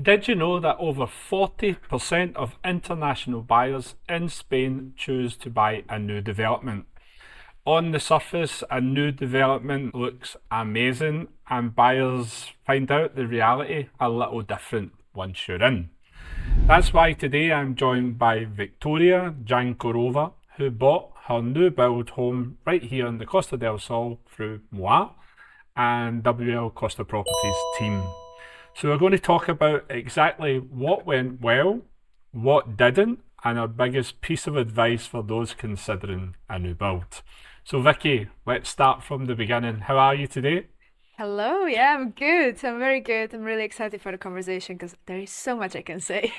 Did you know that over 40% of international buyers in Spain choose to buy a new development? On the surface, a new development looks amazing, and buyers find out the reality a little different once you're in. That's why today I'm joined by Viktoria Jancurova, who bought her new build home right here in the Costa del Sol through MOA and WL Costa Properties team. So we're going to talk about exactly what went well, what didn't, and our biggest piece of advice for those considering a new build. So Vicky, let's start from the beginning. How are you today? Hello, yeah, I'm good. I'm very good. I'm really excited for the conversation because there is so much I can say.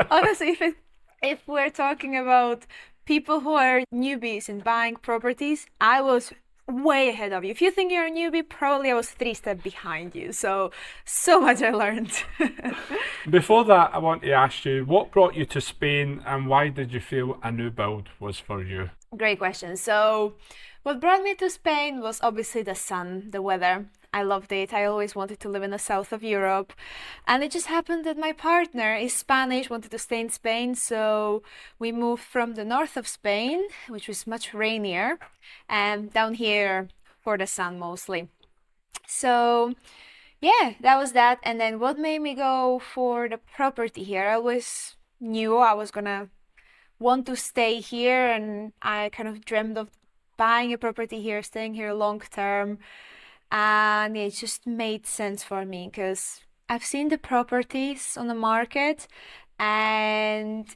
Honestly, if we're talking about people who are newbies in buying properties, I was way ahead of you. If you think you're a newbie, probably I was three steps behind you. So much I learned. Before that, I want to ask you, what brought you to Spain and why did you feel a new build was for you? Great question. So, what brought me to Spain was obviously the sun, the weather. I loved it. I always wanted to live in the south of Europe. And it just happened that my partner is Spanish, wanted to stay in Spain. So we moved from the north of Spain, which was much rainier, and down here for the sun mostly. So yeah, that was that. And then what made me go for the property here? I always knew I was gonna want to stay here, and I kind of dreamed of buying a property here, staying here long term, and it just made sense for me because I've seen the properties on the market, and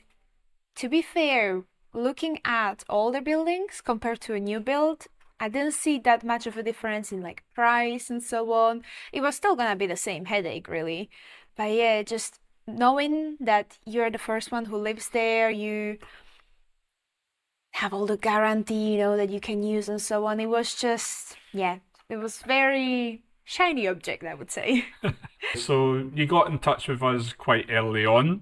to be fair, looking at older buildings compared to a new build, I didn't see that much of a difference in like price and so on. It was still gonna be the same headache, really. But yeah, just knowing that you're the first one who lives there, you have all the guarantee, that you can use and so on. It was just, yeah, it was very shiny object, I would say. So you got in touch with us quite early on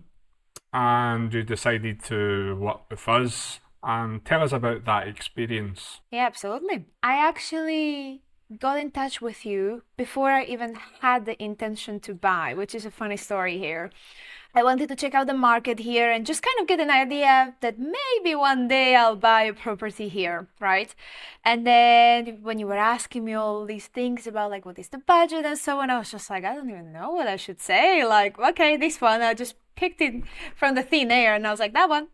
and you decided to work with us and tell us about that experience. Yeah, absolutely. I actually got in touch with you before I even had the intention to buy, which is a funny story here. I wanted to check out the market here and just kind of get an idea that maybe one day I'll buy a property here, right? And then when you were asking me all these things about like what is the budget and so on, I was just like, I don't even know what I should say. Like, okay, this one, I just picked it from the thin air and I was like, that one.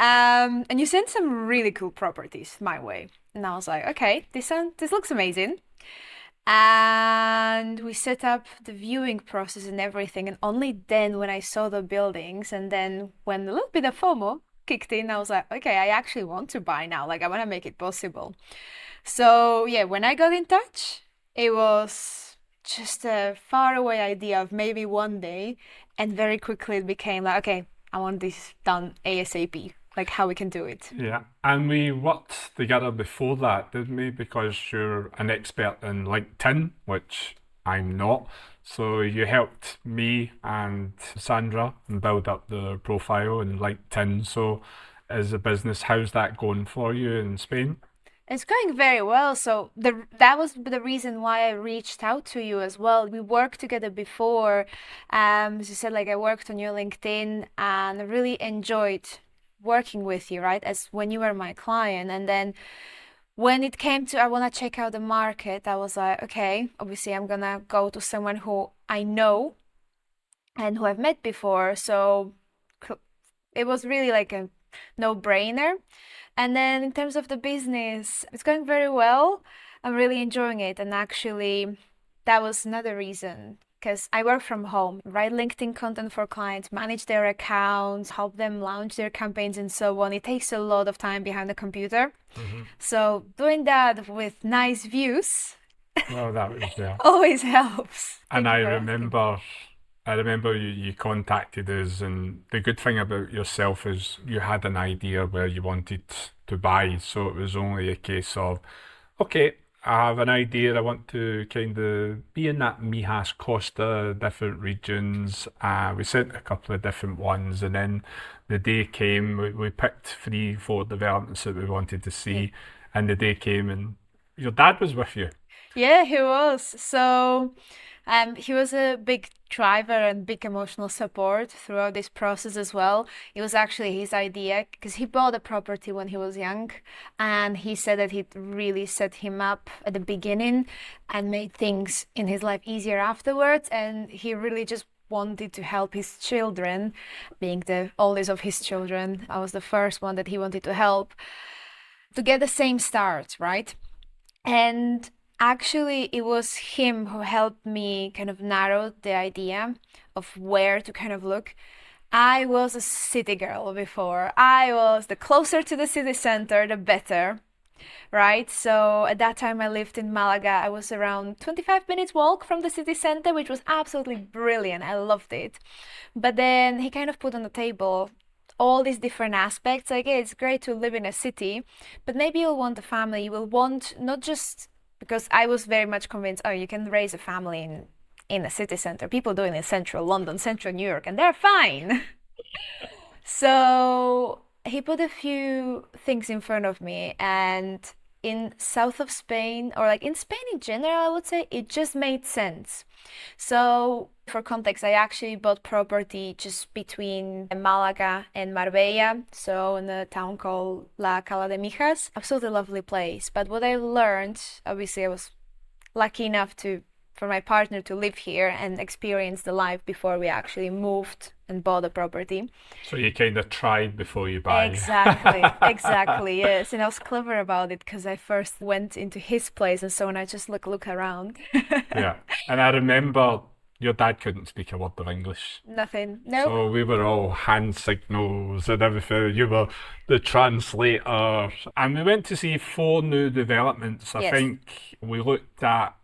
And you sent some really cool properties my way. And I was like, okay, this looks amazing. And we set up the viewing process and everything. And only then, when I saw the buildings, and then when a little bit of FOMO kicked in, I was like, okay, I actually want to buy now. Like, I want to make it possible. So, yeah, when I got in touch, it was just a faraway idea of maybe one day. And very quickly, it became like, okay, I want this done ASAP, like how we can do it. Yeah, and we worked together before that, didn't we? Because you're an expert in LinkedIn, which I'm not. So you helped me and Sandra build up the profile in LinkedIn. So as a business, how's that going for you in Spain? It's going very well. So that was the reason why I reached out to you as well. We worked together before. As you said, like I worked on your LinkedIn and I really enjoyed working with you, right? As when you were my client. And then when it came to I want to check out the market, I was like, okay, obviously I'm gonna go to someone who I know and who I've met before. So it was really like a no-brainer. And then in terms of the business, it's going very well. I'm really enjoying it. And actually, that was another reason because I work from home, write LinkedIn content for clients, manage their accounts, help them launch their campaigns and so on. It takes a lot of time behind the computer. Hmm. So doing that with nice views Well, that was there. always helps. And Thank you I for asking. remember, I remember you contacted us, and the good thing about yourself is you had an idea where you wanted to buy, so it was only a case of, okay, I have an idea. I want to kind of be in that Mijas Costa, different regions. We sent a couple of different ones, and then the day came. We picked three, four developments that we wanted to Yeah. see, and the day came, and your dad was with you. Yeah, he was. So he was a big driver and big emotional support throughout this process as well. It was actually his idea because he bought a property when he was young, and he said that it really set him up at the beginning and made things in his life easier afterwards. And he really just wanted to help his children, being the oldest of his children. I was the first one that he wanted to help to get the same start, right? And actually, it was him who helped me kind of narrow the idea of where to kind of look. I was a city girl before. I was the closer to the city center, the better, right? So at that time, I lived in Malaga. I was around 25 minutes walk from the city center, which was absolutely brilliant. I loved it. But then he kind of put on the table all these different aspects. Like, yeah, it's great to live in a city, but maybe you'll want a family. You will want not just because I was very much convinced, oh, you can raise a family in a city center. People do it in central London, central New York, and they're fine. So he put a few things in front of me, and in south of Spain, or like in Spain in general, I would say it just made sense. So for context, I actually bought property just between Malaga and Marbella, so in a town called La Cala de Mijas. Absolutely lovely place. But what I learned, obviously I was lucky enough for my partner to live here and experience the life before we actually moved and bought a property. So you kind of tried before you buy. Exactly, yes. And I was clever about it because I first went into his place and so on. I just look around. Yeah. And I remember your dad couldn't speak a word of English. Nothing. No. So we were all hand signals and everything. You were the translator. And we went to see 4 new developments. I Yes. think we looked at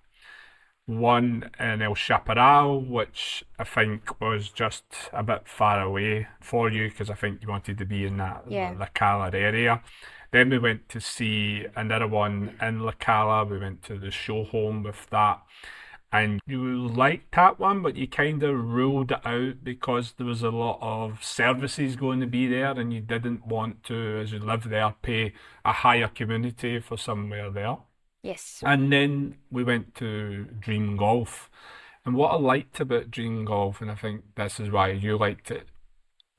one in El Chaparral, which I think was just a bit far away for you because I think you wanted to be in that Yeah. La Cala area. Then we went to see another one in La Cala. We went to the show home with that. And you liked that one, but you kind of ruled it out because there was a lot of services going to be there, and you didn't want to, as you live there, pay a higher community for somewhere there. Yes. And then we went to Dreamgolf. And what I liked about Dreamgolf, and I think this is why you liked it,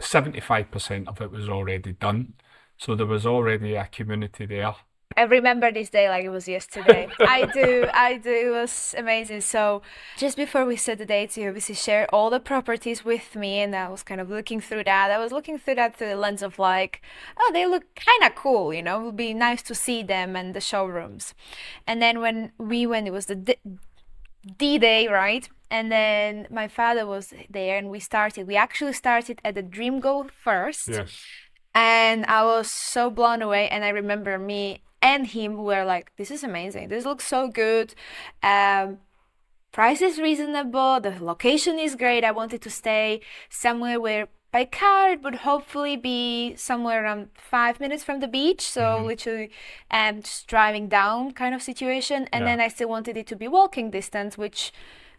75% of it was already done. So there was already a community there. I remember this day like it was yesterday. I do. It was amazing. So just before we set the dates, you obviously shared all the properties with me, and I was kind of looking through that. I was looking through that through the lens of like, oh, they look kind of cool, you know, it would be nice to see them and the showrooms. And then when we went, it was the D-Day, right? And then my father was there, and we actually started at the Dreamgolf first. Yes. And I was so blown away. And I remember me and him were like, this is amazing. This looks so good. Price is reasonable. The location is great. I wanted to stay somewhere where by car it would hopefully be somewhere around 5 minutes from the beach. So literally just driving down kind of situation. And then I still wanted it to be walking distance, which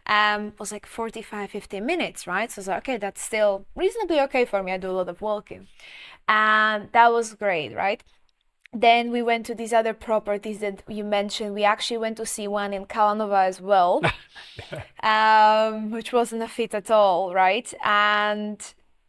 was like 45, 50 minutes, right? So I was like, okay, that's still reasonably okay for me. I do a lot of walking. And that was great, right? Then we went to these other properties that you mentioned. We actually went to see one in Calanova as well, which wasn't a fit at all, right? And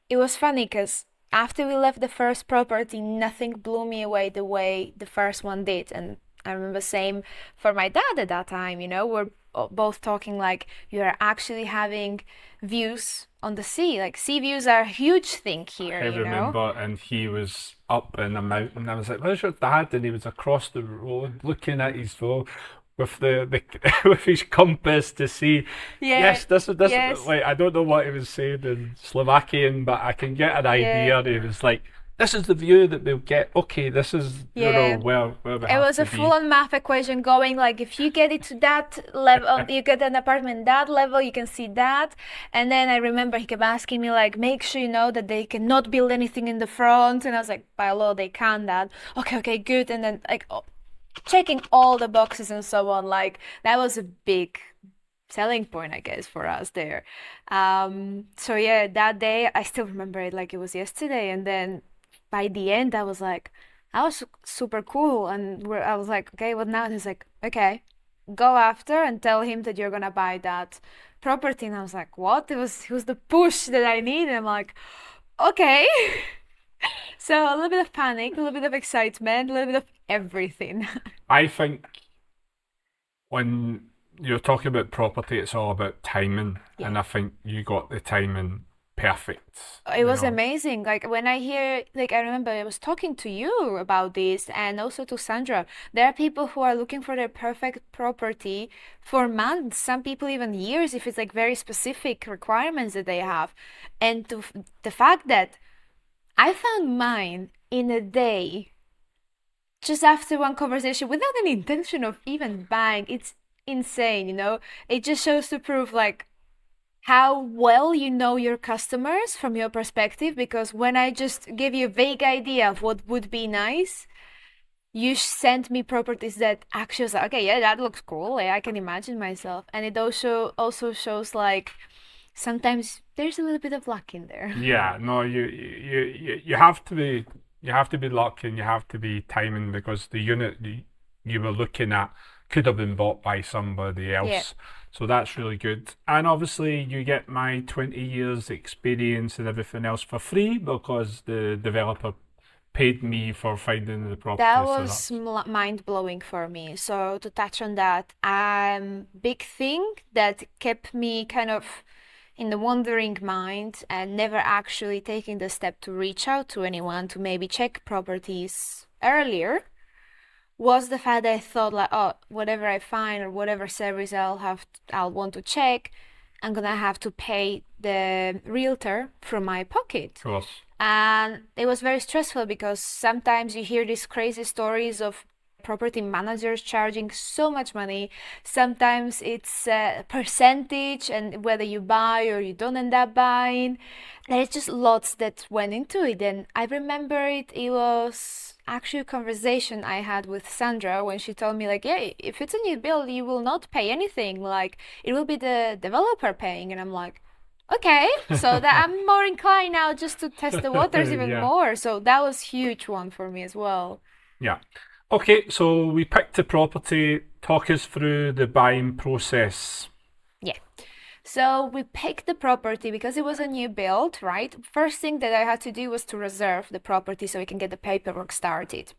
it was funny because after we left the first property, nothing blew me away the way the first one did. And I remember same for my dad at that time, you know, we're both talking like you're actually having views on the sea. Like sea views are a huge thing here, I remember, and he was up in a mountain. I was like, "Where's your dad?" And he was across the road, looking at his phone with the with his compass to see. Yeah. Yes, this. Yes. Like I don't know what he was saying in Slovakian, but I can get an idea. He was like, "This is the view that we'll get. Okay, this is you know where we It have was to a be." full-on math equation going like if you get it to that level, you get an apartment that level, you can see that. And then I remember he kept asking me like, make sure you know that they cannot build anything in the front. And I was like, by law they can that. Okay, good. And then like checking all the boxes and so on. Like that was a big selling point, I guess, for us there. So yeah, that day I still remember it like it was yesterday. And then by the end, I was like, that was super cool. And I was like, okay, what now? And he's like, okay, go after and tell him that you're gonna buy that property. And I was like, what? It was the push that I need. And I'm like, okay. So a little bit of panic, a little bit of excitement, a little bit of everything. I think when you're talking about property, it's all about timing, and I think you got the timing perfect. It was amazing. Like when I hear, like I remember I was talking to you about this and also to Sandra. There are people who are looking for their perfect property for months, some people even years if it's like very specific requirements that they have. And the fact that I found mine in a day, just after one conversation, without any intention of even buying, it's insane, you know? It just shows to prove like how well you know your customers from your perspective, because when I just gave you a vague idea of what would be nice, you sent me properties that actually was like, okay, yeah, that looks cool. Yeah, I can imagine myself. And it also shows like sometimes there's a little bit of luck in there. Yeah, no, you have to be lucky and you have to be timing, because the unit you were looking at could have been bought by somebody else. Yeah. So that's really good. And obviously you get my 20 years experience and everything else for free because the developer paid me for finding the property. That so was that's- mind-blowing for me. So to touch on that, big thing that kept me kind of in the wandering mind and never actually taking the step to reach out to anyone to maybe check properties earlier was the fact that I thought like, oh, whatever I find or whatever service I'll want to check, I'm gonna have to pay the realtor from my pocket. Of course. And it was very stressful because sometimes you hear these crazy stories of property managers charging so much money. Sometimes it's a percentage and whether you buy or you don't end up buying. There's just lots that went into it. And I remember it was actually a conversation I had with Sandra when she told me like, yeah, if it's a new build, you will not pay anything. Like it will be the developer paying. And I'm like, okay, so that I'm more inclined now just to test the waters even Yeah. more. So that was huge one for me as well. Yeah. Okay, so we picked a property. Talk us through the buying process. Yeah. So we picked the property because it was a new build, right? First thing that I had to do was to reserve the property so we can get the paperwork started.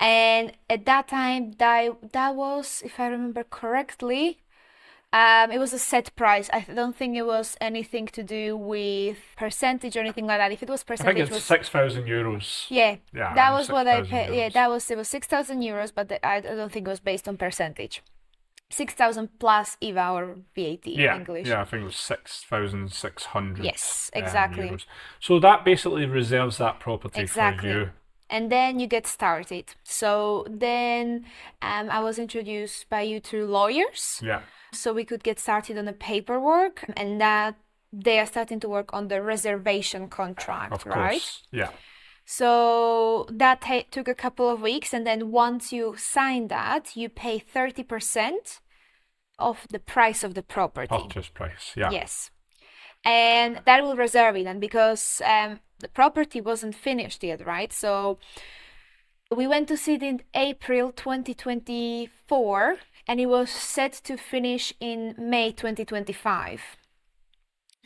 And at that time, that was, if I remember correctly, it was a set price. I don't think it was anything to do with percentage or anything like that. If it was I think percentage, it's was 6,000 euros. yeah, Yeah, that around was what I 6,000 paid. Yeah, euros. it was 6,000 euros, but I don't think it was based on percentage. 6,000 plus IVA or VAT in Yeah, English. yeah, I think it was 6,600. Yes, exactly. Euros. So that basically reserves that property Exactly. for you. And then you get started. So then I was introduced by you to lawyers. Yeah, So we could get started on the paperwork, and that they are starting to work on the reservation contract, of right? course. Yeah, So that took a couple of weeks, and then once you sign that, you pay 30% of the price of the property. purchase price. Yeah. Yes. And that will reserve it, and because the property wasn't finished yet, right? So we went to see it in April 2024, and it was set to finish in May 2025.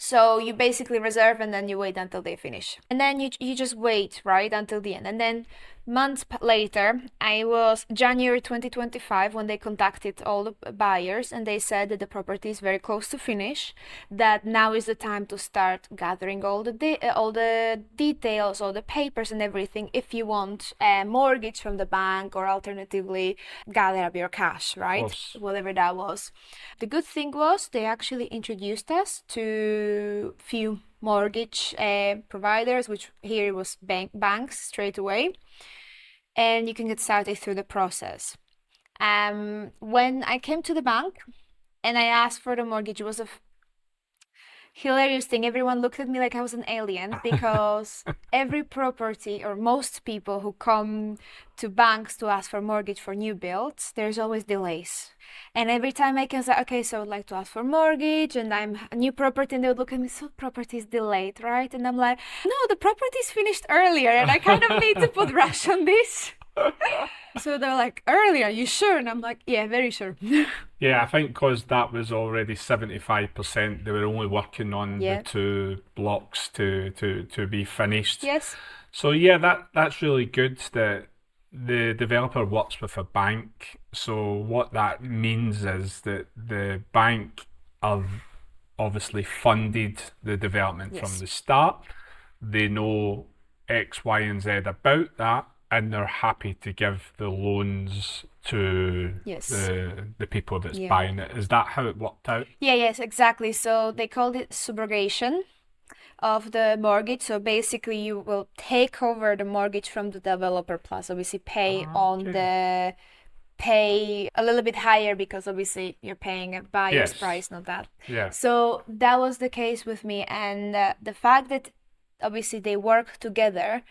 So you basically reserve and then you wait until they finish. And then you just wait, right, until the end. And then months later, I was January 2025 when they contacted all the buyers and they said that the property is very close to finish, that now is the time to start gathering all the details, all the papers and everything if you want a mortgage from the bank or alternatively gather up your cash, right? course. Whatever that was. The good thing was they actually introduced us to few mortgage providers, which here was banks straight away, and you can get started through the process. When I came to the bank and I asked for the mortgage, it was a hilarious thing. Everyone looked at me like I was an alien because every property or most people who come to banks to ask for mortgage for new builds, there's always delays. And every time I can say, okay, so I would like to ask for mortgage and I'm a new property, and they would look at me, so property is delayed, right? And I'm like, no, the property is finished earlier and I kind of need to put rush on this. So they're like, early, are you sure? And I'm like, yeah, very sure. Yeah, I think because that was already 75%, they were only working on the Yeah. two blocks to be finished. Yes. So yeah, that's really good that the developer works with a bank. So what that means is that the bank have obviously funded the development from Yes. the start. They know X, Y, and Z about that, and they're happy to give the loans to Yes. the people that's Yeah. buying it. Is that how it worked out? Yeah, yes, exactly. So they called it subrogation of the mortgage. So basically, you will take over the mortgage from the developer plus obviously Okay. pay a little bit higher because obviously you're paying a buyer's Yes. price, not that. Yeah. So that was the case with me, and the fact that obviously they work together,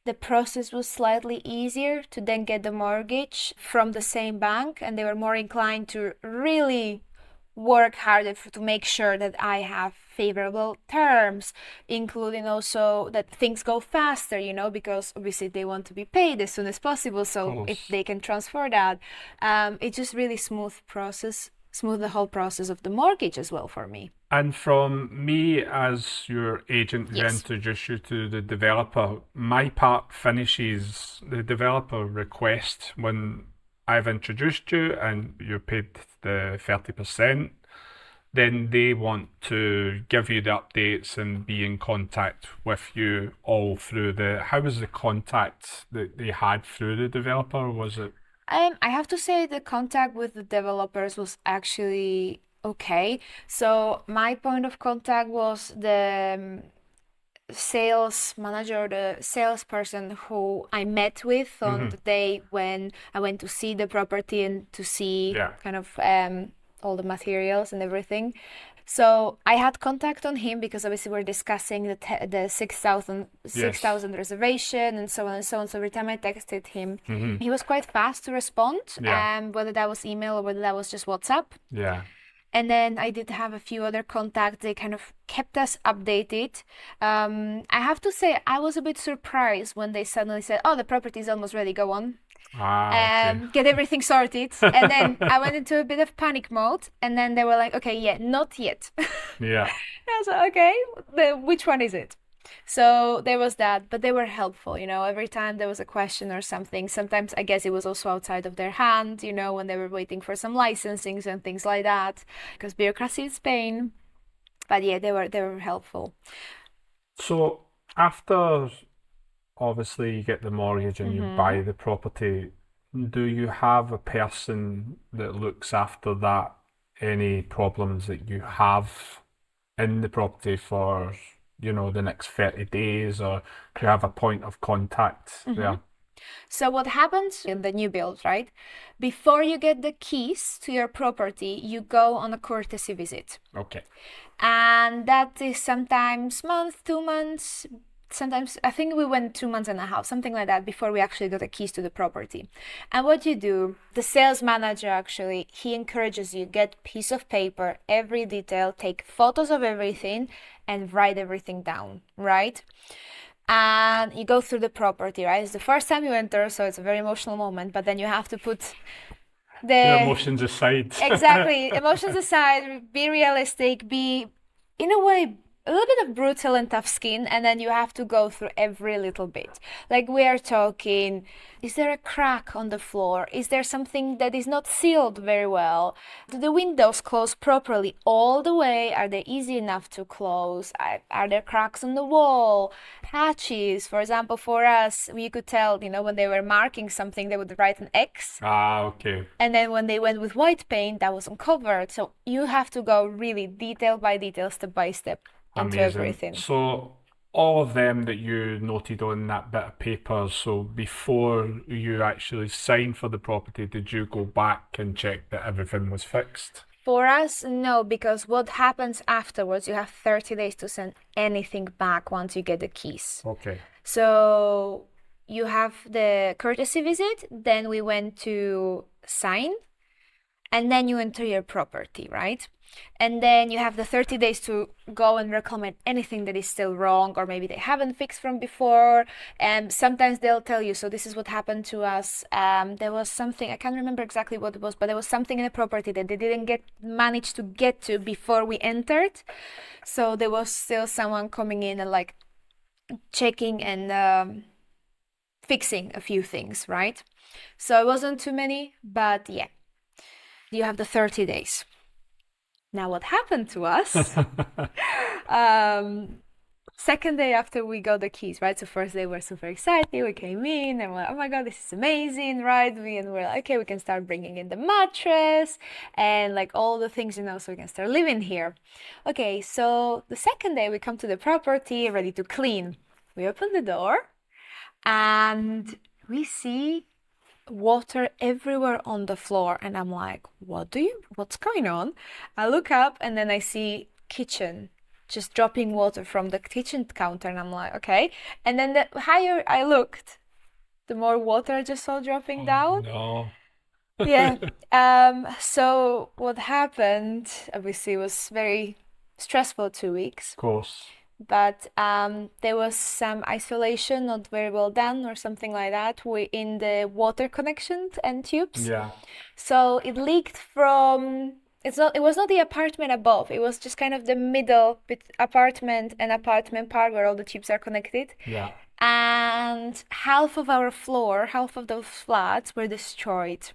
the process was slightly easier to then get the mortgage from the same bank, and they were more inclined to really work harder to make sure that I have favorable terms, including also that things go faster, because obviously they want to be paid as soon as possible. Of So if course. they can transfer that, it just really smooth the whole process of the mortgage as well for me. And from me as your agent who Yes. introduced you to the developer, my part finishes the developer request when I've introduced you and you paid the 30%. Then they want to give you the updates and be in contact with you all through how was the contact that they had through the developer? Was it? I have to say the contact with the developers was actually okay. So my point of contact was the sales manager, the salesperson who I met with on Hmm. the day when I went to see the property and to see Yeah. kind of all the materials and everything. So I had contact on him because obviously we're discussing the 6,000 Yes. reservation and so on and so on. So every time I texted him, Hmm. he was quite fast to respond, Yeah. whether that was email or whether that was just WhatsApp. Yeah. And then I did have a few other contacts. They kind of kept us updated. I have to say, I was a bit surprised when they suddenly said, "Oh, the property is almost ready. Go on, Ah, okay. get everything sorted." And then I went into a bit of panic mode. And then they were like, "Okay, yeah, not yet." Yeah. I was like, "Okay, which one is it?" So there was that, but they were helpful, every time there was a question or something. Sometimes I guess it was also outside of their hand, when they were waiting for some licensings and things like that, because bureaucracy in Spain. But yeah, they were helpful. So after obviously you get the mortgage and you Mm-hmm. buy the property, do you have a person that looks after that? Any problems that you have in the property for, the next 30 days, or do you have a point of contact Mm-hmm. there? So what happens in the new build, right? Before you get the keys to your property, you go on a courtesy visit. Okay. And that is sometimes month, 2 months. Sometimes I think we went 2 months and a half, something like that, before we actually got the keys to the property. And what you do, the sales manager actually, he encourages you get piece of paper, every detail, take photos of everything, and write everything down, right? And you go through the property, right? It's the first time you enter, so it's a very emotional moment. But then you have to put Your the emotions aside. exactly emotions aside, be realistic, be in a way a little bit of brutal and tough skin, and then you have to go through every little bit. Like we are talking, is there a crack on the floor? Is there something that is not sealed very well? Do the windows close properly all the way? Are they easy enough to close? Are there cracks on the wall? Patches, for example, for us, you could tell, when they were marking something, they would write an X, Ah, okay. and then when they went with white paint, that was uncovered. So you have to go really detail by detail, step by step into Amazing. everything. So all of them that you noted on that bit of paper, so before you actually signed for the property, did you go back and check that everything was fixed? For us, no, because what happens afterwards, you have 30 days to send anything back once you get the keys. Okay. So you have the courtesy visit, then we went to sign, and then you enter your property, right? And then you have the 30 days to go and reclaim anything that is still wrong, or maybe they haven't fixed from before. And sometimes they'll tell you, so this is what happened to us. There was something, I can't remember exactly what it was, but there was something in the property that they didn't manage to get to before we entered. So there was still someone coming in and like checking and fixing a few things, right? So it wasn't too many, but yeah, you have the 30 days. Now, what happened to us? Second day after we got the keys, right? So first day we're super excited. We came in and we're like, oh my God, this is amazing, right? We're like, okay, we can start bringing in the mattress and like all the things, so we can start living here. Okay, so the second day we come to the property ready to clean. We open the door and we see water everywhere on the floor, and I'm like, what's going on? I look up and then I see kitchen just dropping water from the kitchen counter, and I'm like, okay. And then the higher I looked, the more water I just saw dropping down. No. Yeah. So what happened, obviously, was very stressful 2 weeks. Of course. But there was some isolation not very well done or something like that in the water connections and tubes. Yeah. So it leaked from it was not the apartment above, it was just kind of the middle apartment and apartment part where all the tubes are connected. Yeah. And half of our floor, half of those flats were destroyed.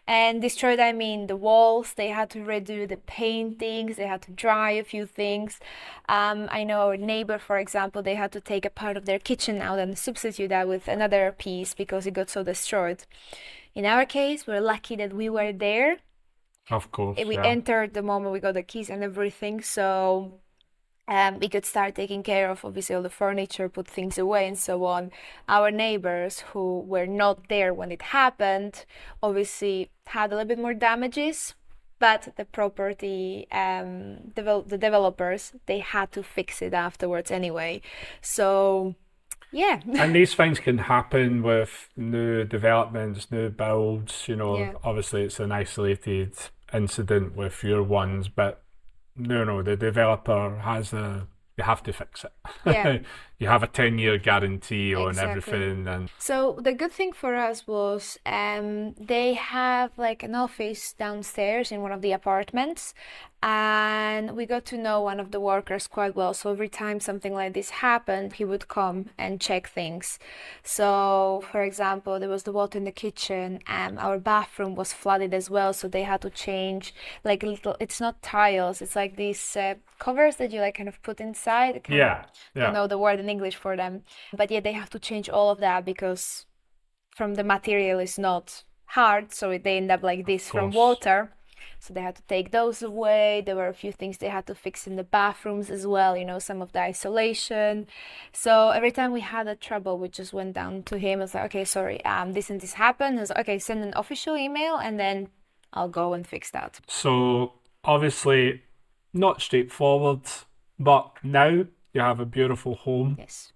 And destroyed, I mean the walls, they had to redo the paintings, they had to dry a few things. I know our neighbor, for example, they had to take a part of their kitchen out and substitute that with another piece because it got so destroyed. In our case, we're lucky that we were there. Of course. We entered the moment we got the keys and everything, so we could start taking care of obviously all the furniture, put things away and so on. Our neighbors who were not there when it happened obviously had a little bit more damages, but the property, the developers, they had to fix it afterwards anyway. So yeah. And these things can happen with new developments, new builds, Yeah. Obviously it's an isolated incident with your ones, but no, the developer you have to fix it. Yeah. You have a 10-year guarantee on Exactly. everything. And So the good thing for us was they have like an office downstairs in one of the apartments, and we got to know one of the workers quite well. So every time something like this happened, he would come and check things. So for example, there was the water in the kitchen, and our bathroom was flooded as well. So they had to change like little, it's not tiles, it's like these covers that you like kind of put inside. yeah, I don't know the word in English for them, but yeah, they have to change all of that because from the material is not hard, so they end up like this from course. water. So they had to take those away. There were a few things they had to fix in the bathrooms as well, some of the isolation. So every time we had a trouble, we just went down to him and was like, okay, sorry, this and this happened. He was like, okay, send an official email and then I'll go and fix that. So obviously not straightforward, but now you have a beautiful home. Yes.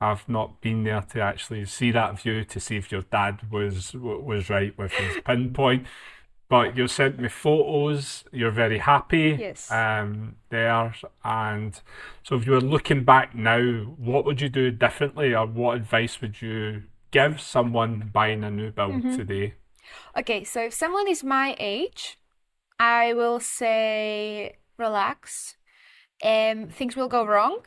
I've not been there to actually see that view to see if your dad was right with his pinpoint. But you sent me photos. You're very happy. Yes. There. And so if you were looking back now, what would you do differently, or what advice would you give someone buying a new build today? Okay, so if someone is my age, I will say relax. Things will go wrong,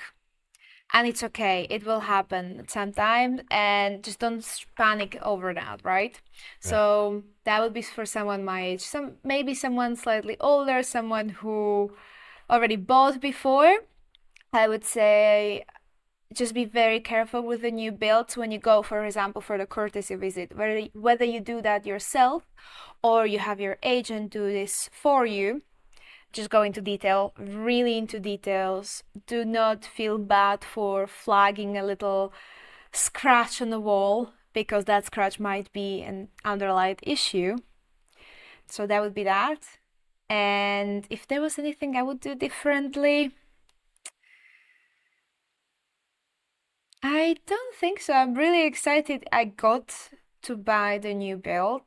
and it's okay. It will happen at some time, and just don't panic over that, right? So that would be for someone my age. Maybe someone slightly older, someone who already bought before. I would say just be very careful with the new builds when you go, for example, for the courtesy visit, whether you do that yourself or you have your agent do this for you. Just go into detail, really into details. Do not feel bad for flagging a little scratch on the wall, because that scratch might be an underlying issue. So that would be that. And if there was anything I would do differently, I don't think so. I'm really excited I got to buy the new build.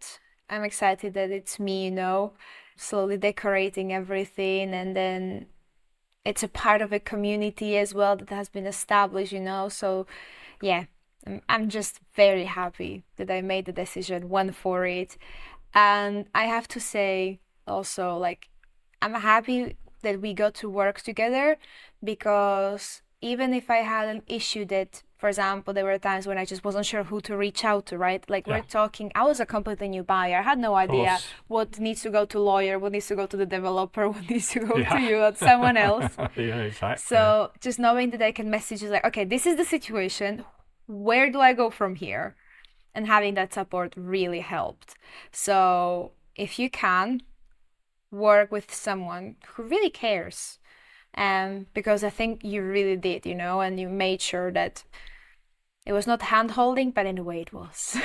I'm excited that it's me, slowly decorating everything, and then it's a part of a community as well that has been established, So, yeah, I'm just very happy that I made the decision, went for it. And I have to say also, like, I'm happy that we got to work together because even if I had an issue that, for example, there were times when I just wasn't sure who to reach out to, right? Like Yeah, we're talking, I was a completely new buyer. I had no of idea course. what needs to go to lawyer, what needs to go to the developer, what needs to go to Yeah. you or someone else. Yeah, exactly. So just knowing that I can message you like, okay, this is the situation. Where do I go from here? And having that support really helped. So if you can work with someone who really cares, because I think you really did, and you made sure that it was not hand holding, but in a way it was.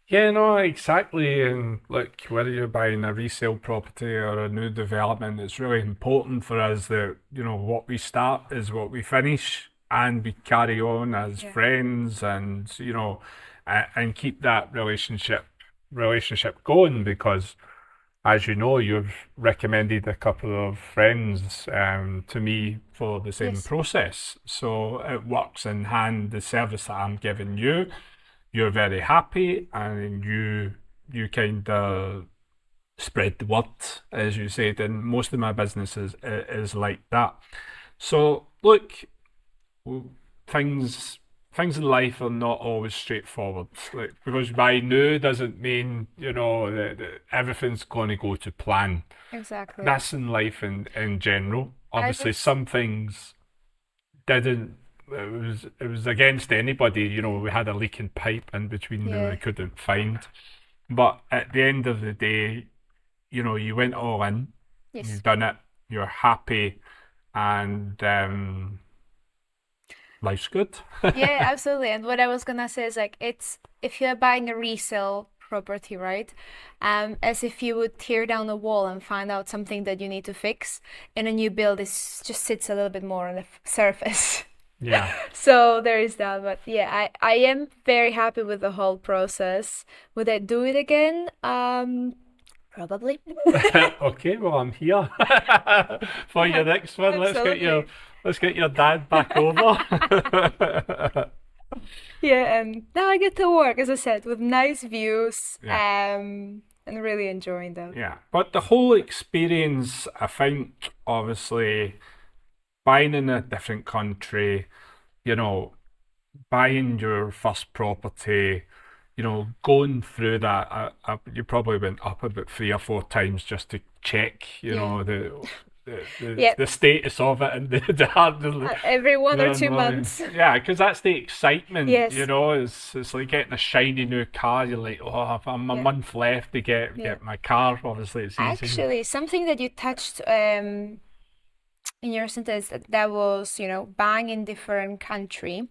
Yeah, no, exactly. And like whether you're buying a resale property or a new development, it's really important for us that, what we start is what we finish and we carry on as Yeah. friends and, and keep that relationship going because as you know, you've recommended a couple of friends to me for the same Yes. process. So it works in hand, the service that I'm giving you you're very happy and you kind of spread the word, as you said, and most of my business is like that. So look, things things in life are not always straightforward. Like because by new doesn't mean that everything's going to go to plan. Exactly. That's in life in general. I Obviously, just, some things didn't it was against anybody. We had a leaking pipe in between that we yeah, couldn't find. But at the end of the day, you went all in, yes. you've done it, you're happy, and life's good. Yeah, absolutely. And what I was gonna say is like it's if you're buying a resale property, right? As if you would tear down a wall and find out something that you need to fix. In a new build, it just sits a little bit more on the surface. Yeah. So there is that. But yeah, I am very happy with the whole process. Would I do it again? Probably. Okay, well I'm here for your next one. Absolutely. Let's get your dad back over. Yeah, and now I get to work, as I said, with nice views, Yeah. and really enjoying them. Yeah. But the whole experience, I think, obviously, buying in a different country, you know, buying your first property, going through that, you probably went up about 3 or 4 times just to check, Yeah. the Yeah, the status of it and the hard, every one or no, two no, months. yeah, because that's the excitement, Yes. It's like getting a shiny new car. You're like, oh, I'm a Yeah. month left to Yeah. get my car. Obviously, it's easy. Actually, something that you touched in your sentence that was, buying in different country.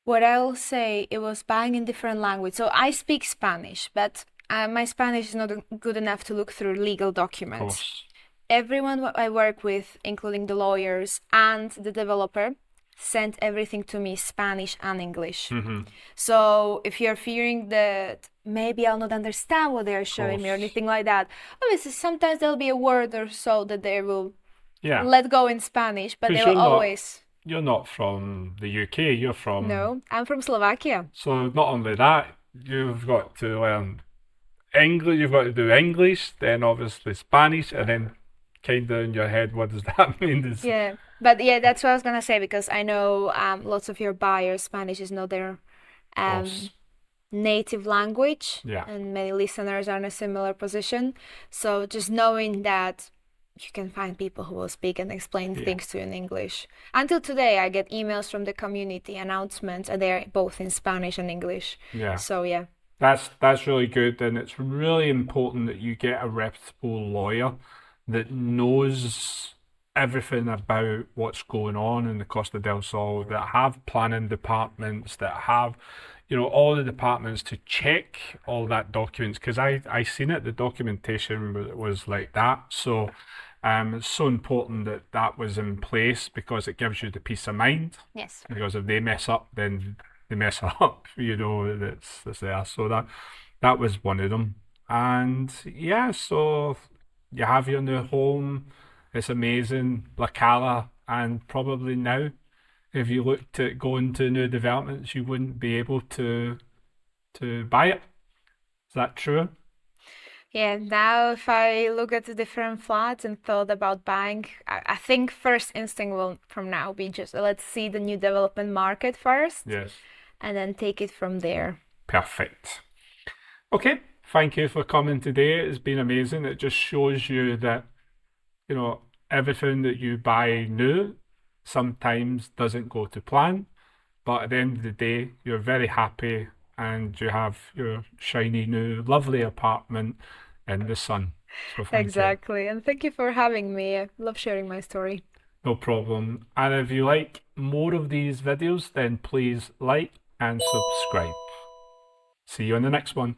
What I'll say, it was buying in different language. So I speak Spanish, but my Spanish is not good enough to look through legal Of documents. course. Everyone I work with, including the lawyers and the developer, sent everything to me Spanish and English. Mm-hmm. So if you're fearing that maybe I'll not understand what they're Of showing me or course. anything like that, obviously sometimes there'll be a word or so that they will Yeah, let go in Spanish, but they because will always. you're not from the UK. You're from No, I'm from Slovakia. So not only that, you've got to learn English. You've got to do English, then obviously Spanish, and then kind of in your head, what does that mean? Yeah, but yeah, that's what I was gonna say because I know lots of your buyers, Spanish is not their Of um course, native language, yeah, and many listeners are in a similar position. So just knowing that you can find people who will speak and explain yeah, things to you in English. Until today, I get emails from the community announcements, and they're both in Spanish and English. yeah. So yeah, That's really good, and it's really important that you get a reputable lawyer that knows everything about what's going on in the Costa del Sol, that have planning departments, that have, all the departments to check all that documents. Because I seen it, the documentation was like that. So, it's so important that that was in place because it gives you the peace of mind. yes. Because if they mess up, then they mess up. That's there. So that was one of them. And yeah, so you have your new home, it's amazing, La Cala, and probably now, if you looked at going to new developments, you wouldn't be able to buy it. Is that true? Yeah, now if I look at the different flats and thought about buying, I think first instinct will from now be just let's see the new development market first Yes. and then take it from there. Perfect. Okay, thank you for coming today. It's been amazing. It just shows you that, everything that you buy new sometimes doesn't go to plan, but at the end of the day, you're very happy and you have your shiny new lovely apartment in the sun. So thank you. Exactly. And thank you for having me. I love sharing my story. No problem. And if you like more of these videos, then please like and subscribe. See you in the next one.